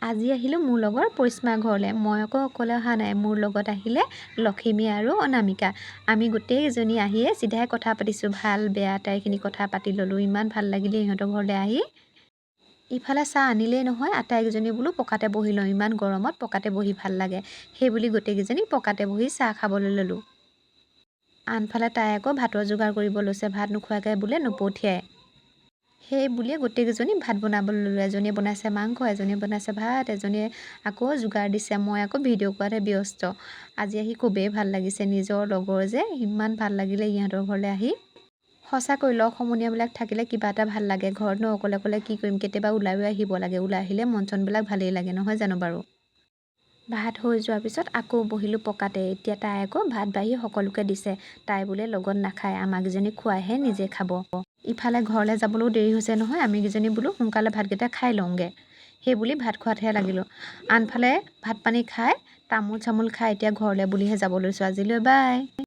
আজি আহিলোঁ মোৰ লগৰ পৰিস্মা ঘৰলৈ। মই আকৌ অকলে অহা নাই, মোৰ লগত আহিলে লখিমী আৰু অনামিকা। আমি গোটেইকেইজনী আহিয়ে চিধাই কথা পাতিছোঁ, ভাল বেয়া তাইখিনি কথা পাতি ল'লোঁ। ইমান ভাল লাগিলে ইহঁতৰ ঘৰলৈ আহি। ইফালে চাহ আনিলেই নহয়, আটাইকেইজনী বোলো পকাতে বহি লওঁ, ইমান গৰমত পকাতে বহি ভাল লাগে। সেই বুলি গোটেইকেইজনী পকাতে বহি চাহ খাবলৈ ল'লোঁ। আনফালে তাই আকৌ ভাতৰ যোগাৰ কৰিব লৈছে, ভাত নোখোৱাকৈ বোলে নপঠিয়াই। সেই বুলিয়ে গোটেইকেইজনী ভাত বনাবলৈ ল'লোঁ। এজনীয়ে বনাইছে মাংস, এজনীয়ে বনাইছে ভাত, এজনীয়ে আকৌ যোগাৰ দিছে। মই আকৌ ভিডিঅ' কৰাতহে ব্যস্ত। আজি আহি খুবেই ভাল লাগিছে, নিজৰ লগৰ যে ইমান ভাল লাগিলে ইহঁতৰ ঘৰলৈ আহি। সঁচাকৈ লগ সমনীয়াবিলাক থাকিলে কিবা এটা ভাল লাগে। ঘৰতনো অকলে অকলে কি কৰিম, কেতিয়াবা ওলাইও আহিব লাগে। ওলাই আহিলে মন চনবিলাক ভালেই লাগে, নহয় জানো বাৰু। ভাত হৈ যোৱাৰ পিছত আকৌ বহিলোঁ পকাতে। এতিয়া তাই আকৌ ভাত বাঢ়ি সকলোকে দিছে। তাই বোলে লগত নাখায়, আমাকেইজনী খুৱাইহে নিজে খাব। ইফালে ঘৰলৈ যাবলৈও দেৰি হৈছে নহয়, আমিকেইজনী বোলো সোনকালে ভাতকেইটা খাই লওঁগৈ। সেই বুলি ভাত খোৱাতহে লাগিলোঁ। আনফালে ভাত পানী খাই তামোল চামোল খাই এতিয়া ঘৰলৈ বুলিহে যাব লৈছোঁ। আজিলৈ বাই।